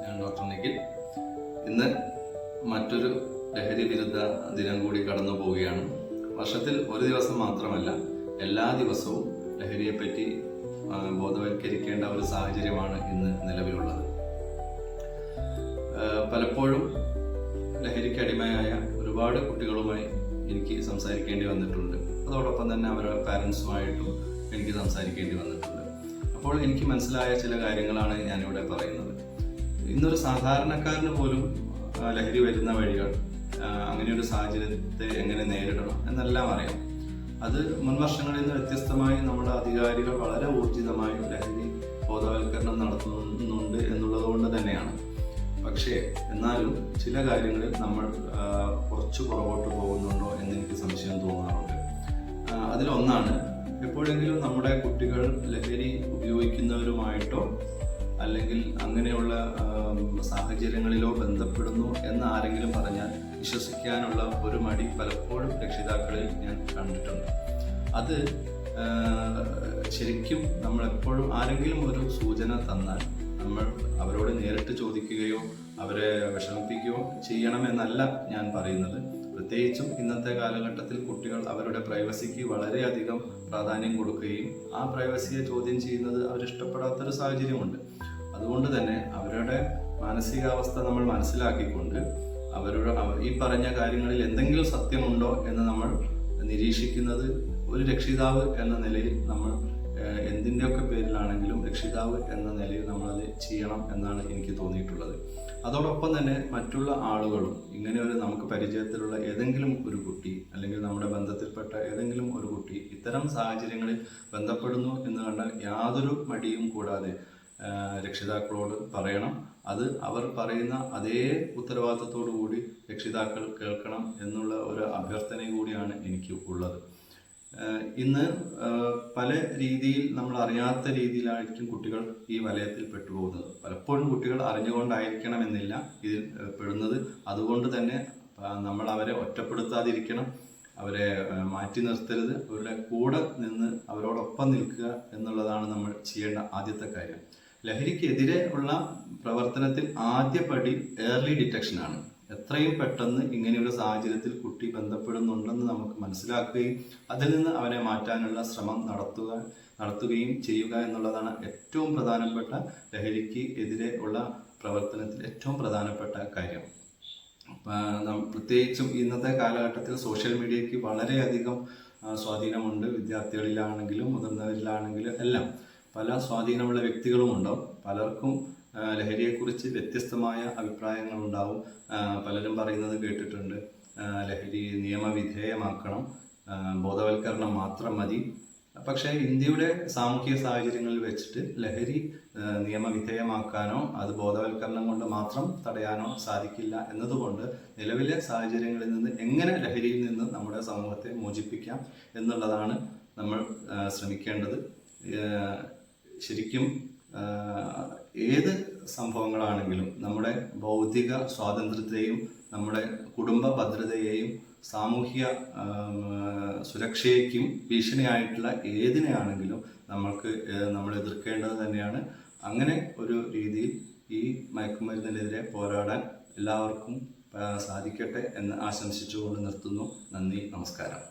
ഞാൻ ഡോക്ടർ നിഖിൽ. ഇന്ന് മറ്റൊരു ലഹരി വിരുദ്ധ ദിനം കൂടി കടന്നു പോവുകയാണ്. വർഷത്തിൽ ഒരു ദിവസം മാത്രമല്ല, എല്ലാ ദിവസവും ലഹരിയെപ്പറ്റി ബോധവൽക്കരിക്കേണ്ട ഒരു സാഹചര്യമാണ് ഇന്ന് നിലവിലുള്ളത്. പലപ്പോഴും ലഹരിക്ക് അടിമയായ ഒരുപാട് കുട്ടികളുമായി എനിക്ക് സംസാരിക്കേണ്ടി വന്നിട്ടുണ്ട്. അതോടൊപ്പം തന്നെ അവരുടെ പാരൻസുമായിട്ടും എനിക്ക് സംസാരിക്കേണ്ടി വന്നിട്ടുണ്ട്. അപ്പോൾ എനിക്ക് മനസ്സിലായ ചില കാര്യങ്ങളാണ് ഞാനിവിടെ പറയുന്നത്. ഇന്നൊരു സാധാരണക്കാരന് പോലും ലഹരി വരുന്ന വഴികൾ, അങ്ങനെയൊരു സാഹചര്യത്തെ എങ്ങനെ നേരിടണം എന്നെല്ലാം അറിയാം. അത് മുൻ വർഷങ്ങളിൽ നിന്ന് വ്യത്യസ്തമായി നമ്മുടെ അധികാരികൾ വളരെ ഊർജിതമായി ലഹരി ബോധവൽക്കരണം നടത്തുന്നുണ്ട് എന്നുള്ളത് കൊണ്ട് തന്നെയാണ്. പക്ഷേ എന്നാലും ചില കാര്യങ്ങളിൽ നമ്മൾ കുറച്ച് പുറകോട്ട് പോകുന്നുണ്ടോ എന്ന് എനിക്ക് സംശയം തോന്നാറുണ്ട്. അതിലൊന്നാണ്, എപ്പോഴെങ്കിലും നമ്മുടെ കുട്ടികൾ ലഹരി ഉപയോഗിക്കുന്നവരുമായിട്ടോ അല്ലെങ്കിൽ അങ്ങനെയുള്ള സാഹചര്യങ്ങളിലോ ബന്ധപ്പെടുന്നു എന്ന് ആരെങ്കിലും പറഞ്ഞാൽ വിശ്വസിക്കാനുള്ള ഒരു മടി പലപ്പോഴും രക്ഷിതാക്കളിൽ ഞാൻ കണ്ടിട്ടുണ്ട്. അത് ശരിക്കും നമ്മളെപ്പോഴും ആരെങ്കിലും ഒരു സൂചന തന്നാൽ നമ്മൾ അവരോട് നേരിട്ട് ചോദിക്കുകയോ അവരെ വിഷമിപ്പിക്കുകയോ ചെയ്യണമെന്നല്ല ഞാൻ പറയുന്നത്. പ്രത്യേകിച്ചും ഇന്നത്തെ കാലഘട്ടത്തിൽ കുട്ടികൾ അവരുടെ പ്രൈവസിക്ക് വളരെയധികം പ്രാധാന്യം കൊടുക്കുകയും ആ പ്രൈവസിയെ ചോദ്യം ചെയ്യുന്നത് അവരിഷ്ടപ്പെടാത്തൊരു സാഹചര്യമുണ്ട്. അതുകൊണ്ട് തന്നെ അവരുടെ മാനസികാവസ്ഥ നമ്മൾ മനസ്സിലാക്കിക്കൊണ്ട് ഈ പറഞ്ഞ കാര്യങ്ങളിൽ എന്തെങ്കിലും സത്യമുണ്ടോ എന്ന് നമ്മൾ നിരീക്ഷിക്കുന്നത് ഒരു രക്ഷിതാവ് എന്ന നിലയിൽ നമ്മൾ എന്തിൻ്റെയൊക്കെ പേരിലാണെങ്കിലും രക്ഷിതാവ് എന്ന നിലയിൽ നമ്മളത് ചെയ്യണം എന്നാണ് എനിക്ക് തോന്നിയിട്ടുള്ളത്. അതോടൊപ്പം തന്നെ മറ്റുള്ള ആളുകളും ഇങ്ങനെ നമുക്ക് പരിചയത്തിലുള്ള ഏതെങ്കിലും ഒരു കുട്ടി അല്ലെങ്കിൽ നമ്മുടെ ബന്ധത്തിൽപ്പെട്ട ഏതെങ്കിലും ഒരു കുട്ടി ഇത്തരം സാഹചര്യങ്ങളിൽ ബന്ധപ്പെടുന്നു എന്ന് കണ്ടാൽ യാതൊരു മടിയും കൂടാതെ രക്ഷിതാക്കളോട് പറയണം. അത് അവർ പറയുന്ന അതേ ഉത്തരവാദിത്തത്തോടു കൂടി രക്ഷിതാക്കൾ കേൾക്കണം എന്നുള്ള ഒരു അഭ്യർത്ഥന കൂടിയാണ് എനിക്ക് ഉള്ളത്. ഇന്ന് പല രീതിയിൽ നമ്മൾ അറിയാത്ത രീതിയിലായിരിക്കും കുട്ടികൾ ഈ വലയത്തിൽ പെട്ടുപോകുന്നത്. പലപ്പോഴും കുട്ടികൾ അറിഞ്ഞുകൊണ്ടായിരിക്കണമെന്നില്ല ഇതിൽ പെടുന്നത്. അതുകൊണ്ട് തന്നെ നമ്മൾ അവരെ ഒറ്റപ്പെടുത്താതിരിക്കണം, അവരെ മാറ്റി നിർത്തരുത്. അവരുടെ കൂടെ നിന്ന് അവരോടൊപ്പം നിൽക്കുക എന്നുള്ളതാണ് നമ്മൾ ചെയ്യേണ്ട ആദ്യത്തെ കാര്യം. ലഹരിക്കെതിരെ ഉള്ള പ്രവർത്തനത്തിൽ ആദ്യ പടി ഏർലി ഡിറ്റക്ഷനാണ്. എത്രയും പെട്ടെന്ന് ഇങ്ങനെയൊരു സാഹചര്യത്തിൽ കുട്ടി ബന്ധപ്പെടുന്നുണ്ടെന്ന് നമുക്ക് മനസ്സിലാക്കുകയും അതിൽ നിന്ന് അവനെ മാറ്റാനുള്ള ശ്രമം നടത്തുകയും ചെയ്യുക എന്നുള്ളതാണ് ഏറ്റവും പ്രധാനപ്പെട്ട ലഹരിക്ക് എതിരെ ഉള്ള പ്രവർത്തനത്തിൽ ഏറ്റവും പ്രധാനപ്പെട്ട കാര്യം. പ്രത്യേകിച്ചും ഇന്നത്തെ കാലഘട്ടത്തിൽ സോഷ്യൽ മീഡിയയ്ക്ക് വളരെയധികം സ്വാധീനമുണ്ട്. വിദ്യാർത്ഥികളിലാണെങ്കിലും മുതിർന്നവരിലാണെങ്കിലും എല്ലാം പല സ്വാധീനമുള്ള വ്യക്തികളും ഉണ്ടാവും. പലർക്കും ലഹരിയെക്കുറിച്ച് വ്യത്യസ്തമായ അഭിപ്രായങ്ങളുണ്ടാവും. പലരും പറയുന്നത് കേട്ടിട്ടുണ്ട്, ലഹരി നിയമവിധേയമാക്കണം, ബോധവൽക്കരണം മാത്രം മതി. പക്ഷേ ഇന്ത്യയുടെ സാമൂഹിക സാഹചര്യങ്ങളിൽ വെച്ചിട്ട് ലഹരി നിയമവിധേയമാക്കാനോ അത് ബോധവൽക്കരണം കൊണ്ട് മാത്രം തടയാനോ സാധിക്കില്ല എന്നതുകൊണ്ട് നിലവിലെ സാഹചര്യങ്ങളിൽ നിന്ന് എങ്ങനെ ലഹരിയിൽ നിന്ന് നമ്മുടെ സമൂഹത്തെ മോചിപ്പിക്കാം എന്നുള്ളതാണ് നമ്മൾ ശ്രമിക്കേണ്ടത്. ശരിക്കും ഏത് സംഭവങ്ങളാണെങ്കിലും നമ്മുടെ ബൗദ്ധിക സ്വാതന്ത്ര്യത്തെയും നമ്മുടെ കുടുംബ ഭദ്രതയെയും സാമൂഹിക സുരക്ഷയ്ക്കും ഭീഷണിയായിട്ടുള്ള ഏതിനെയാണെങ്കിലും നമ്മൾ എതിർക്കേണ്ടത് തന്നെയാണ്. അങ്ങനെ ഒരു രീതിയിൽ ഈ മയക്കുമരുന്നിനെതിരെ പോരാടാൻ എല്ലാവർക്കും സാധിക്കട്ടെ എന്ന് ആശംസിച്ചുകൊണ്ട് നിർത്തുന്നു. നന്ദി, നമസ്കാരം.